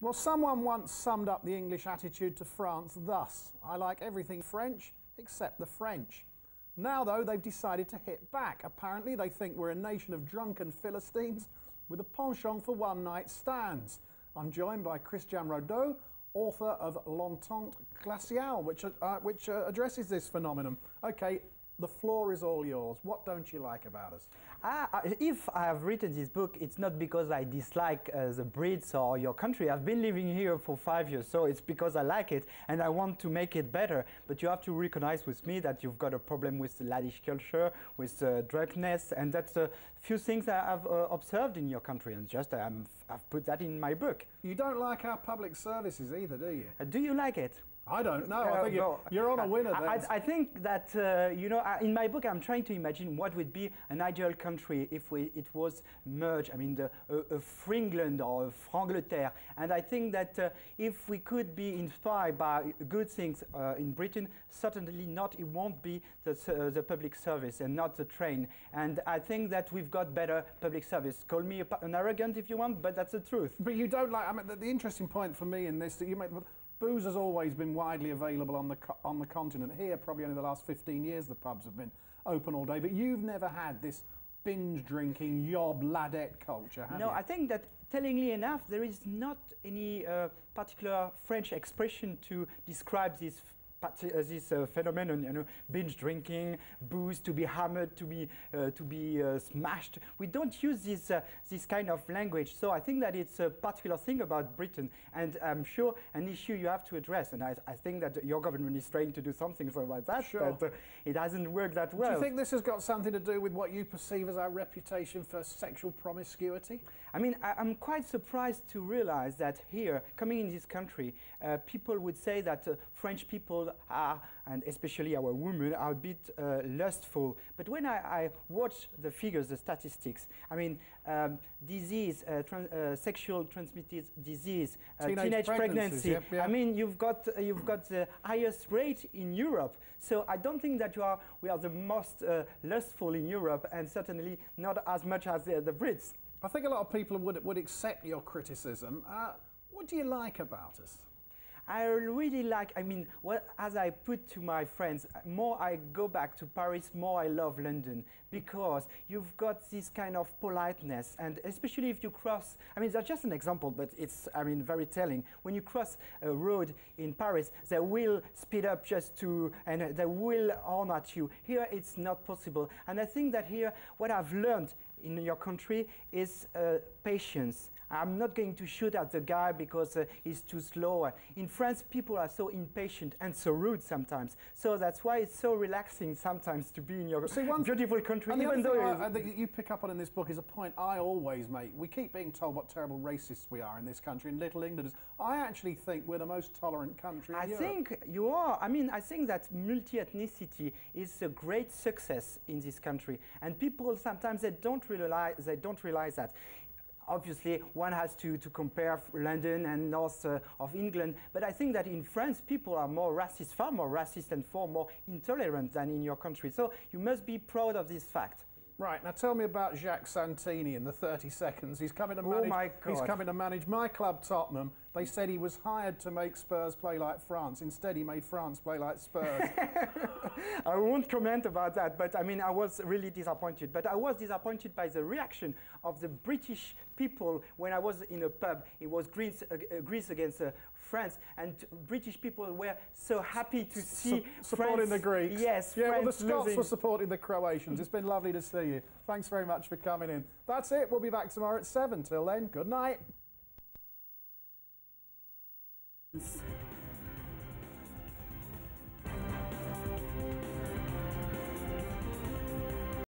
Well, someone once summed up the English attitude to France thus: I like everything French except the French. Now, though, they've decided to hit back. Apparently, they think we're a nation of drunken Philistines with a penchant for one-night stands. I'm joined by Christian Rodeau, author of L'entente glaciale, which addresses this phenomenon. Okay, the floor is all yours. What don't you like about us? If I have written this book, it's not because I dislike the Brits or your country. I've been living here for 5 years, so it's because I like it and I want to make it better. But you have to recognize with me that you've got a problem with the laddish culture, with drunkenness, and that's a few things that I've observed in your country, and just I've put that in my book. You don't like our public services either, do you? Do you like it? I don't know. I think you're on a winner then. I think that, in my book I'm trying to imagine what would be an ideal country if it was merged, I mean, a Fringland or a Frangleterre. And I think that if we could be inspired by good things in Britain, certainly it won't be the public service and not the train. And I think that we've got better public service. Call me an arrogant if you want, but that's the truth. But you don't like, I mean, the interesting point for me in this, that you make, booze has always been widely available on the continent. Here, probably only the last 15 years, the pubs have been open all day. But you've never had this binge drinking, yob, ladette culture, have you? No, I think that, tellingly enough, there is not any particular French expression to describe this phenomenon, binge drinking, booze, to be hammered, to be smashed. We don't use this kind of language, so I think that it's a particular thing about Britain, and I'm sure an issue you have to address. And I think that your government is trying to do something about that, sure. But it hasn't worked that well. Do you think this has got something to do with what you perceive as our reputation for sexual promiscuity? I mean, I'm quite surprised to realize that here, coming in this country, people would say that French people are, and especially our women, are a bit lustful. But when I watch the figures, the statistics, I mean, disease, sexual transmitted disease, teenage pregnancy. Yep, yeah. I mean, you've got the highest rate in Europe. So I don't think that we are the most lustful in Europe, and certainly not as much as the Brits. I think a lot of people would accept your criticism. What do you like about us? I really like, I mean, as I put to my friends, more I go back to Paris, more I love London, because you've got this kind of politeness, and especially if you cross, I mean, that's just an example, but it's, I mean, very telling. When you cross a road in Paris, they will speed up and they will horn at you. Here, it's not possible. And I think that here, what I've learned in your country is patience. I'm not going to shoot at the guy because he's too slow. In France, people are so impatient and so rude sometimes. So that's why it's so relaxing sometimes to be in your beautiful country. And even though that you pick up on in this book is a point I always make. We keep being told what terrible racists we are in this country, in Little England. I actually think we're the most tolerant country in Europe. I think you are. I mean, I think that multi-ethnicity is a great success in this country. And people sometimes they don't realize that. Obviously, one has to compare London and north of England, but I think that in France, people are more racist, far more racist and far more intolerant than in your country. So you must be proud of this fact. Right, now tell me about Jacques Santini in the 30 seconds. He's coming to manage my club, Tottenham. They said he was hired to make Spurs play like France. Instead, he made France play like Spurs. I won't comment about that, but I mean, I was really disappointed. But I was disappointed by the reaction of the British people when I was in a pub. It was Greece against France, and British people were so happy to see supporting France, the Greeks. Yes, yeah, France well, the Scots losing. were supporting the Croatians. It's been lovely to see you. Thanks very much for coming in. That's it. We'll be back tomorrow at 7. Till then, good night.